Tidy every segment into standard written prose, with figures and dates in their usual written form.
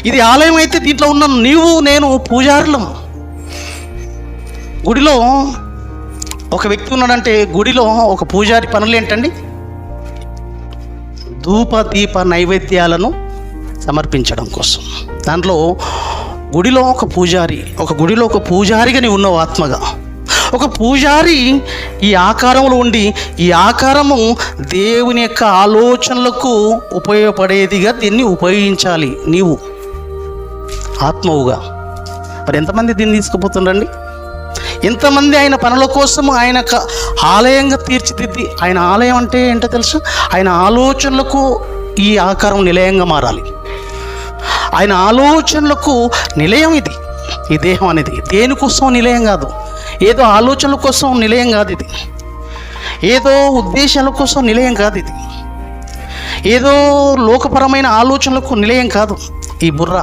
ఇది ఆలయం అయితే దీంట్లో ఉన్న నీవు నేను పూజారులం. గుడిలో ఒక వ్యక్తి ఉన్నాడంటే గుడిలో ఒక పూజారి పనులు ఏంటండి? ధూప దీప నైవేద్యాలను సమర్పించడం కోసం. దాంట్లో గుడిలో ఒక పూజారిగా నీవు ఉన్నావు ఆత్మగా. ఒక పూజారి ఈ ఆకారంలో ఉండి ఈ ఆకారము దేవుని యొక్క ఆలోచనలకు ఉపయోగపడేదిగా దీన్ని ఉపయోగించాలి నీవు ఆత్మవుగా. మరి ఎంతమంది దీన్ని తీసుకుపోతుండండి? ఎంతమంది ఆయన పనుల కోసం ఆయన ఆలయంగా తీర్చిదిద్ది, ఆయన ఆలయం అంటే ఏంటో తెలుసు, ఆయన ఆలోచనలకు ఈ ఆకారం నిలయంగా మారాలి. ఆయన ఆలోచనలకు నిలయం ఇది. ఈ దేహం అనేది దేనికోసం నిలయం కాదు, ఏదో ఆలోచనల కోసం నిలయం కాదు ఇది, ఏదో ఉద్దేశాల కోసం నిలయం కాదు ఇది, ఏదో లోకపరమైన ఆలోచనలకు నిలయం కాదు. ఈ బుర్ర,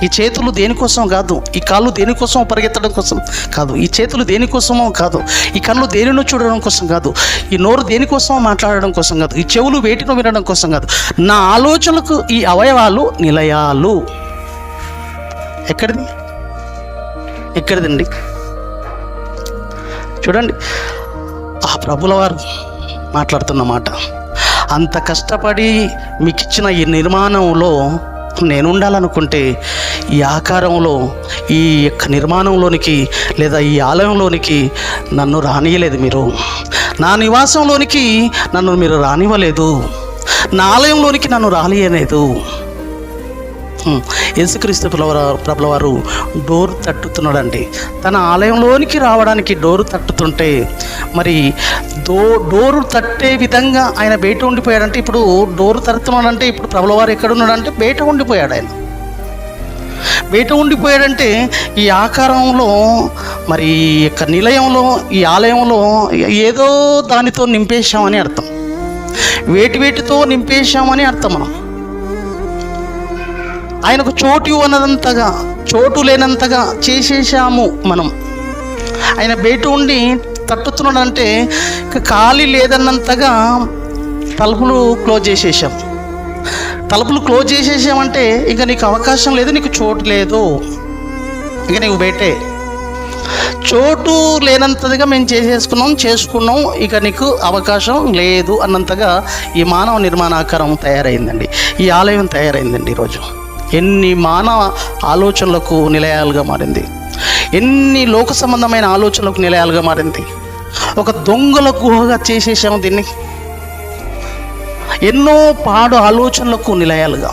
ఈ చేతులు దేనికోసం కాదు, ఈ కాళ్ళు దేనికోసం పరిగెత్తడం కోసం కాదు, ఈ చేతులు దేనికోసమో కాదు, ఈ కళ్ళు దేనినో చూడడం కోసం కాదు, ఈ నోరు దేనికోసమో మాట్లాడడం కోసం కాదు, ఈ చెవులు వేటినో వినడం కోసం కాదు. నా ఆలోచనలకు ఈ అవయవాలు నిలయాలు. ఎక్కడిదండి? చూడండి, ఆ ప్రభుల వారు మాట్లాడుతున్న మాట, అంత కష్టపడి మీకు ఇచ్చిన ఈ నిర్మాణంలో నేను ఉండాలనుకుంటే ఈ ఆకారంలో, ఈ యొక్క నిర్మాణంలోనికి లేదా ఈ ఆలయంలోనికి నన్ను రానియలేదు. మీరు నా నివాసంలోనికి నన్ను మీరు రానివ్వలేదు, నా ఆలయంలోనికి నన్ను రానియలేదు. యేసుక్రీస్తు ప్రభుల వారు డోర్ తట్టుతున్నాడండి. తన ఆలయంలోనికి రావడానికి డోరు తట్టుతుంటే మరి డోరు తట్టే విధంగా ఆయన బయట ఉండిపోయాడంటే, ఇప్పుడు డోరు తడుతున్నాడంటే ఇప్పుడు ప్రభుల వారు ఎక్కడున్నాడంటే బయట ఉండిపోయాడు. ఆయన బయట ఉండిపోయాడంటే ఈ ఆకారంలో మరి యొక్క నిలయంలో ఈ ఆలయంలో ఏదో దానితో నింపేశామని అర్థం, వేటితో నింపేశామని అర్థం. మనం ఆయనకు చోటు లేనంతగా చేసేసాము మనం. ఆయన బయట ఉండి తట్టుతున్నాడంటే ఖాళీ లేదన్నంతగా తలుపులు క్లోజ్ చేసేసామంటే ఇక నీకు అవకాశం లేదు, నీకు చోటు లేదు, ఇక నీకు బయటే. చోటు లేనంతగా మేము చేసుకున్నాం, ఇక నీకు అవకాశం లేదు అన్నంతగా ఈ మానవ నిర్మాణాకారం తయారైందండి, ఈ ఆలయం తయారైందండి. ఈరోజు ఎన్ని మానవ ఆలోచనలకు నిలయాలుగా మారింది, ఎన్ని లోక సంబంధమైన ఆలోచనలకు నిలయాలుగా మారింది. ఒక దొంగల గుహగా చేసేసాము దీన్ని, ఎన్నో పాడు ఆలోచనలకు నిలయాలుగా.